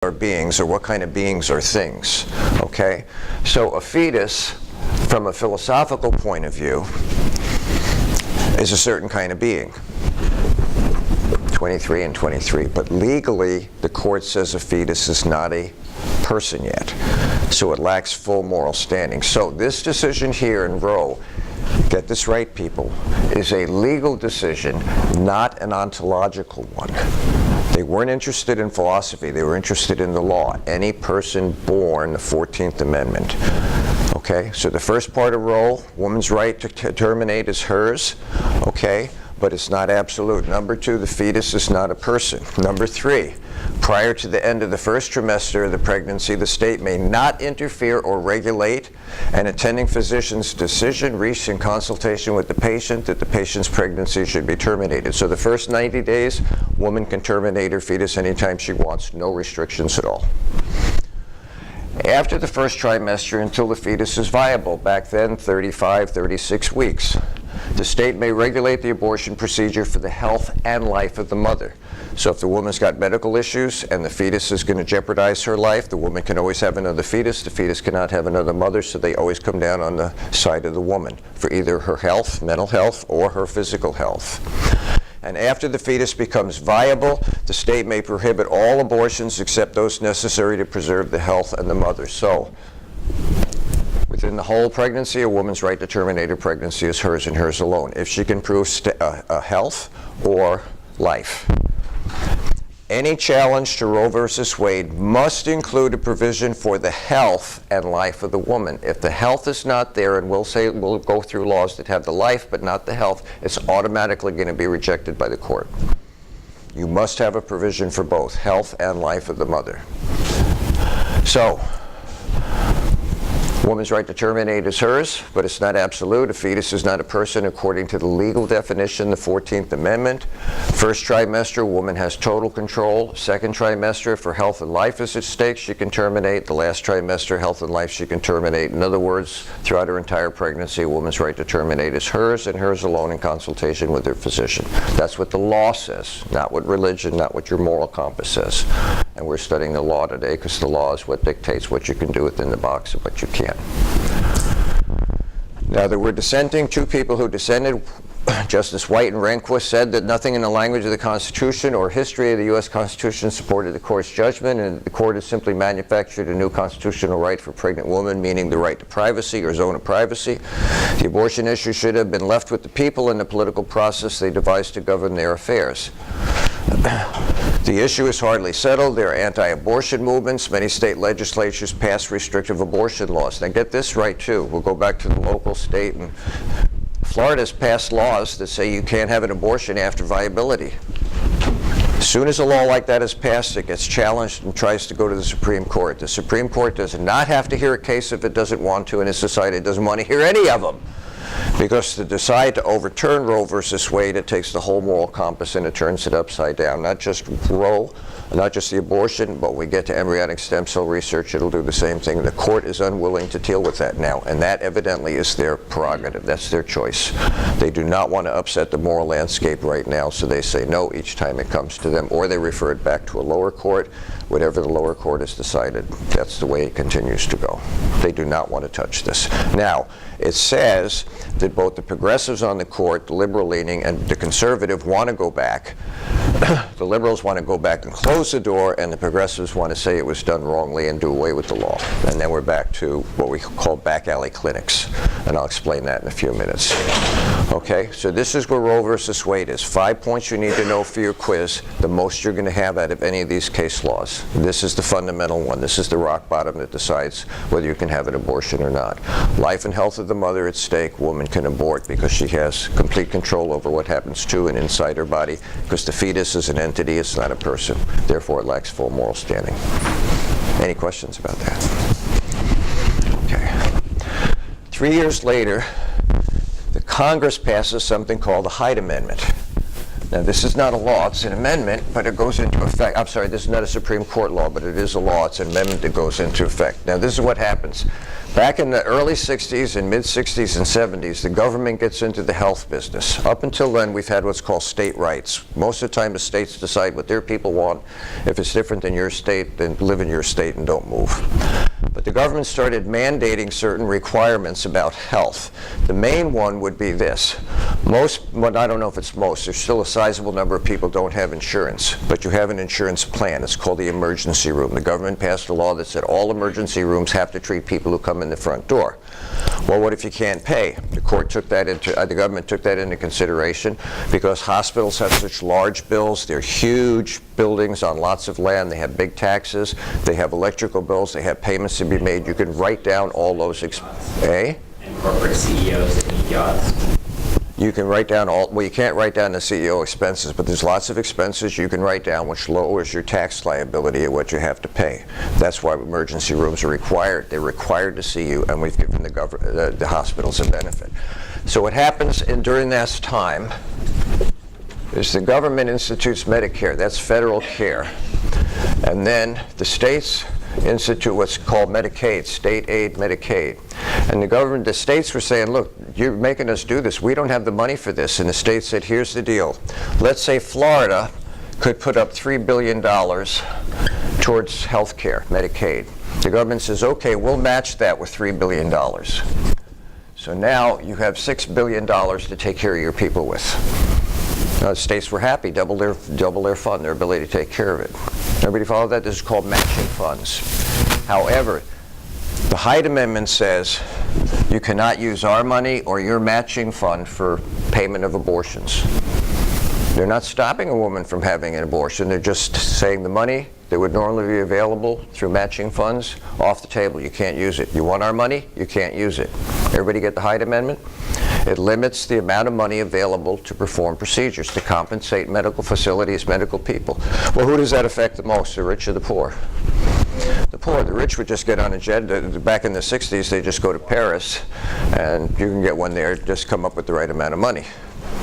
are beings, or what kind of beings are things, okay? So a fetus, from a philosophical point of view, is a certain kind of being. 23 and 23. But legally, the court says a fetus is not a person yet. So it lacks full moral standing. So this decision here in Roe, get this right, people, is a legal decision, not an ontological one. They weren't interested in philosophy. They were interested in the law. Any person born, the 14th Amendment. Okay, so the first part of Roe, woman's right to terminate is hers. Okay, but it's not absolute. Number 2, the fetus is not a person. Number 3, prior to the end of the first trimester of the pregnancy, the state may not interfere or regulate an attending physician's decision reached in consultation with the patient that the patient's pregnancy should be terminated. So the first 90 days, woman can terminate her fetus anytime she wants, no restrictions at all. After the first trimester, until the fetus is viable, back then 35, 36 weeks, the state may regulate the abortion procedure for the health and life of the mother. So if the woman's got medical issues and the fetus is going to jeopardize her life, the woman can always have another fetus. The fetus cannot have another mother, so they always come down on the side of the woman for either her health, mental health, or her physical health. And after the fetus becomes viable, the state may prohibit all abortions except those necessary to preserve the health of the mother. So, within the whole pregnancy, a woman's right to terminate her pregnancy is hers and hers alone, if she can prove health or life. Any challenge to Roe versus Wade must include a provision for the health and life of the woman. If the health is not there, and we'll go through laws that have the life but not the health, it's automatically going to be rejected by the court. You must have a provision for both health and life of the mother. So, woman's right to terminate is hers, but it's not absolute. A fetus is not a person according to the legal definition, the 14th Amendment. First trimester, woman has total control. Second trimester, if her health and life is at stake, she can terminate. The last trimester, health and life, she can terminate. In other words, throughout her entire pregnancy, a woman's right to terminate is hers and hers alone in consultation with her physician. That's what the law says, not what religion, not what your moral compass says. And we're studying the law today because the law is what dictates what you can do within the box and what you can't. Now, there were dissenting, 2 people who dissented. Justice White and Rehnquist said that nothing in the language of the Constitution or history of the U.S. Constitution supported the court's judgment, and the court has simply manufactured a new constitutional right for pregnant women, meaning the right to privacy or zone of privacy. The abortion issue should have been left with the people in the political process they devised to govern their affairs. The issue is hardly settled. There are anti-abortion movements. Many state legislatures passed restrictive abortion laws. Now get this right, too. We'll go back to the local state. And Florida's passed laws that say you can't have an abortion after viability. As soon as a law like that is passed, it gets challenged and tries to go to the Supreme Court. The Supreme Court does not have to hear a case if it doesn't want to, and it's decided it doesn't want to hear any of them. Because to decide to overturn Roe versus Wade, it takes the whole moral compass and it turns it upside down. Not just Roe, not just the abortion, but when we get to embryonic stem cell research, it'll do the same thing. The court is unwilling to deal with that now, and that evidently is their prerogative. That's their choice. They do not want to upset the moral landscape right now, so they say no each time it comes to them, or they refer it back to a lower court. Whatever the lower court has decided, that's the way it continues to go. They do not want to touch this. Now, it says that both the progressives on the court, the liberal-leaning, and the conservative want to go back. The liberals want to go back and close the door, and the progressives want to say it was done wrongly and do away with the law. And then we're back to what we call back alley clinics, and I'll explain that in a few minutes. Okay, so this is where Roe versus Wade is. 5 points you need to know for your quiz, the most you're going to have out of any of these case laws. This is the fundamental one. This is the rock bottom that decides whether you can have an abortion or not. Life and health of the mother at stake. Woman can abort because she has complete control over what happens to and inside her body, because the fetus is an entity, it's not a person. Therefore, it lacks full moral standing. Any questions about that? Okay. 3 years later, the Congress passes something called the Hyde Amendment. Now, this is not a law, it's an amendment, but it goes into effect. I'm sorry, this is not a Supreme Court law, but it is a law. It's an amendment that goes into effect. Now, this is what happens. Back in the early 60s and mid-60s and 70s, the government gets into the health business. Up until then, we've had what's called state rights. Most of the time, the states decide what their people want. If it's different than your state, then live in your state and don't move. But the government started mandating certain requirements about health. The main one would be this. Well, I don't know if it's most. There's still a sizable number of people don't have insurance, but you have an insurance plan. It's called the emergency room. The government passed a law that said all emergency rooms have to treat people who come in the front door. Well, what if you can't pay? The government took that into consideration because hospitals have such large bills. They're huge buildings on lots of land. They have big taxes. They have electrical bills. They have payments to be made. You can write down all those And corporate CEOs that need jobs. You can write down well, you can't write down the CEO expenses, but there's lots of expenses you can write down which lowers your tax liability of what you have to pay. That's why emergency rooms are required. They're required to see you, and we've given the hospitals a benefit. So what happens during this time is the government institutes Medicare. That's federal care. And then the states institute what's called Medicaid, state aid Medicaid. And the states were saying, look, you're making us do this. We don't have the money for this. And the state said, here's the deal. Let's say Florida could put up $3 billion towards health care, Medicaid. The government says, okay, we'll match that with $3 billion. So now you have $6 billion to take care of your people with. The states were happy, double their fund, their ability to take care of it. Everybody follow that? This is called matching funds. However, the Hyde Amendment says you cannot use our money or your matching fund for payment of abortions. They're not stopping a woman from having an abortion. They're just saying the money that would normally be available through matching funds, off the table. You can't use it. You want our money? You can't use it. Everybody get the Hyde Amendment? It limits the amount of money available to perform procedures, to compensate medical facilities, medical people. Well, who does that affect the most, the rich or the poor? The poor. The rich would just get on a jet. Back in the 60s, they just go to Paris, and you can get one there, just come up with the right amount of money.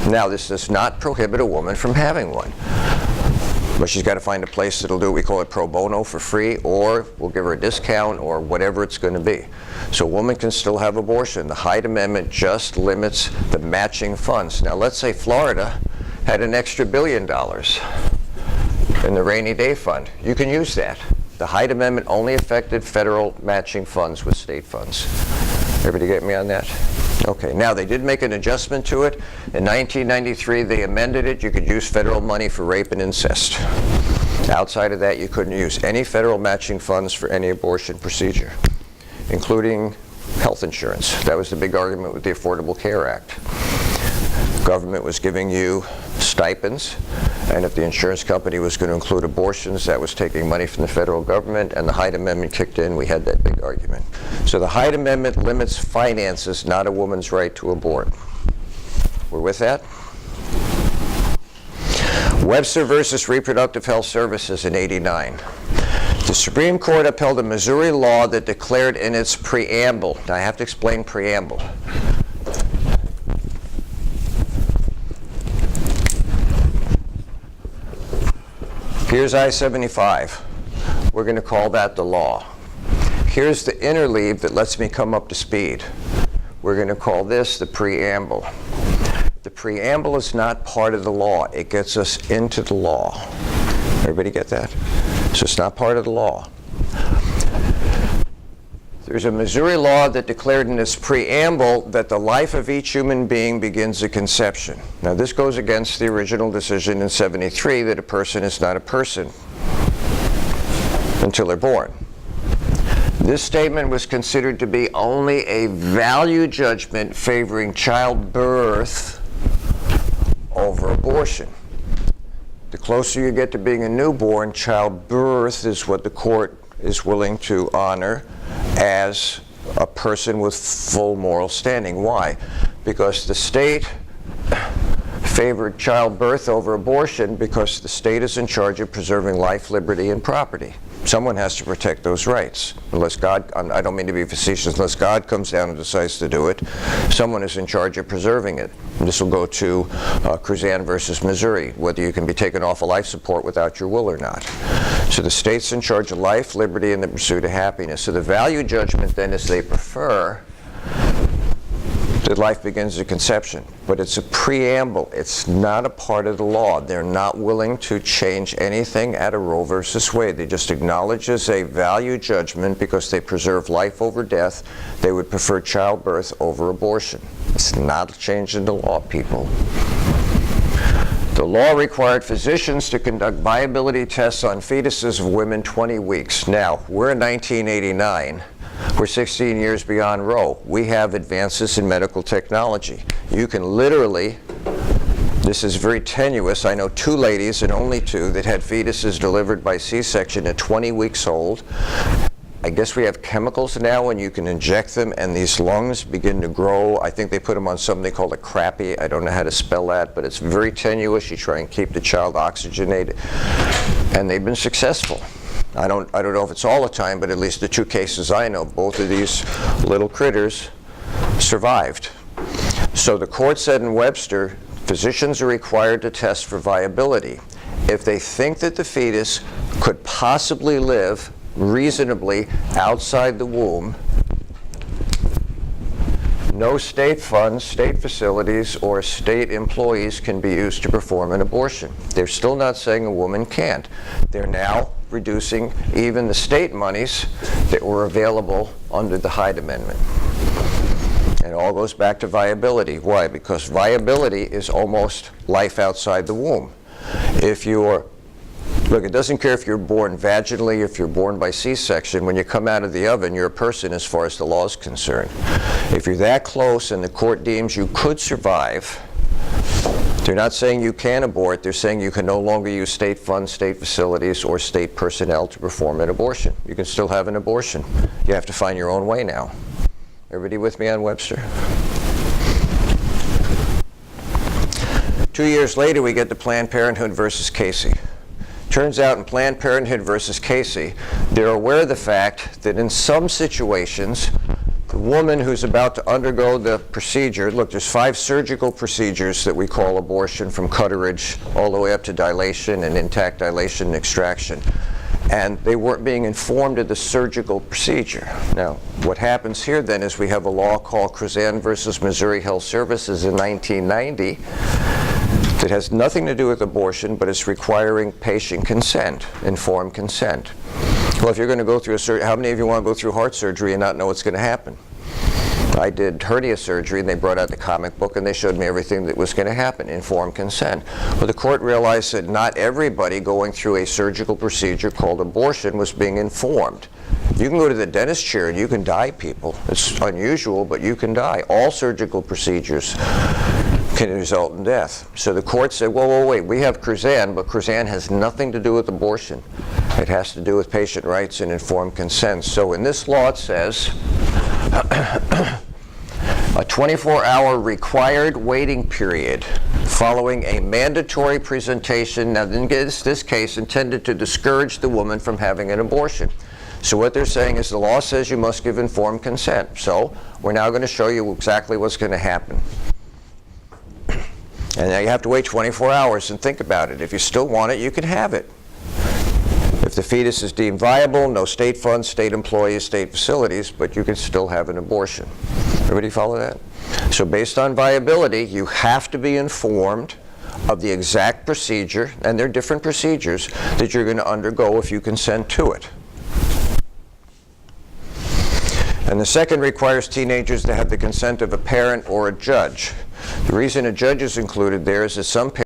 Now, this does not prohibit a woman from having one. But she's got to find a place that'll do, we call it pro bono, for free, or we'll give her a discount, or whatever it's going to be. So a woman can still have abortion. The Hyde Amendment just limits the matching funds. Now let's say Florida had an extra $1 billion in the rainy day fund. You can use that. The Hyde Amendment only affected federal matching funds with state funds. Everybody get me on that? Okay, now they did make an adjustment to it. In 1993, they amended it. You could use federal money for rape and incest. Outside of that, you couldn't use any federal matching funds for any abortion procedure, including health insurance. That was the big argument with the Affordable Care Act. Government was giving you stipends, and if the insurance company was going to include abortions, that was taking money from the federal government, and the Hyde Amendment kicked in. We had that big argument. So the Hyde Amendment limits finances, not a woman's right to abort. We're with that? Webster versus Reproductive Health Services in '89. The Supreme Court upheld a Missouri law that declared in its preamble, now I have to explain preamble. Here's I-75. We're going to call that the law. Here's the interleave that lets me come up to speed. We're going to call this the preamble. The preamble is not part of the law. It gets us into the law. Everybody get that? So it's not part of the law. There's a Missouri law that declared in its preamble that the life of each human being begins at conception. Now this goes against the original decision in '73 that a person is not a person until they're born. This statement was considered to be only a value judgment favoring childbirth over abortion. The closer you get to being a newborn, childbirth is what the court is willing to honor as a person with full moral standing. Why? Because the state favored childbirth over abortion because the state is in charge of preserving life, liberty, and property. Someone has to protect those rights. Unless God, I don't mean to be facetious, unless God comes down and decides to do it, someone is in charge of preserving it. And this will go to Cruzan versus Missouri, whether you can be taken off of life support without your will or not. So the state's in charge of life, liberty, and the pursuit of happiness. So the value judgment then is they prefer that life begins at conception. But it's a preamble. It's not a part of the law. They're not willing to change anything out of Roe versus Wade. They just acknowledge as a value judgment because they preserve life over death. They would prefer childbirth over abortion. It's not a change in the law, people. The law required physicians to conduct viability tests on fetuses of women 20 weeks. Now, we're in 1989. We're 16 years beyond Roe. We have advances in medical technology. You can literally, this is very tenuous, I know 2 ladies and only 2 that had fetuses delivered by C-section at 20 weeks old. I guess we have chemicals now and you can inject them and these lungs begin to grow. I think they put them on something called a crappie. I don't know how to spell that, but it's very tenuous. You try and keep the child oxygenated. And they've been successful. I don't know if it's all the time, but at least the 2 cases I know, both of these little critters survived. So the court said in Webster, physicians are required to test for viability. If they think that the fetus could possibly live reasonably outside the womb, no state funds, state facilities, or state employees can be used to perform an abortion. They're still not saying a woman can't. They're now reducing even the state monies that were available under the Hyde Amendment. And it all goes back to viability. Why? Because viability is almost life outside the womb. If you're Look, it doesn't care if you're born vaginally, if you're born by C-section. When you come out of the oven, you're a person as far as the law is concerned. If you're that close and the court deems you could survive, they're not saying you can abort. They're saying you can no longer use state funds, state facilities, or state personnel to perform an abortion. You can still have an abortion. You have to find your own way now. Everybody with me on Webster? 2 years later, we get to Planned Parenthood versus Casey. Turns out in Planned Parenthood versus Casey, they're aware of the fact that in some situations, the woman who's about to undergo the procedure, look, there's 5 surgical procedures that we call abortion, from cutterage all the way up to dilation and intact dilation and extraction. And they weren't being informed of the surgical procedure. Now, what happens here then is we have a law called Cruzan versus Missouri Health Services in 1990 that has nothing to do with abortion, but it's requiring patient consent, informed consent. Well, if you're going to go through a surgery, how many of you want to go through heart surgery and not know what's going to happen? I did hernia surgery, and they brought out the comic book, and they showed me everything that was going to happen, informed consent. Well, the court realized that not everybody going through a surgical procedure called abortion was being informed. You can go to the dentist chair and you can die, people. It's unusual, but you can die. All surgical procedures can result in death. So the court said, whoa, wait, we have Cruzan, but Cruzan has nothing to do with abortion. It has to do with patient rights and informed consent. So in this law it says, a 24-hour required waiting period following a mandatory presentation, now in this case intended to discourage the woman from having an abortion. So what they're saying is the law says you must give informed consent. So we're now going to show you exactly what's going to happen. And now you have to wait 24 hours and think about it. If you still want it, you can have it. If the fetus is deemed viable, no state funds, state employees, state facilities, but you can still have an abortion. Everybody follow that? So based on viability, you have to be informed of the exact procedure, and there are different procedures that you're going to undergo if you consent to it. And the second requires teenagers to have the consent of a parent or a judge. The reason a judge is included there is that some parents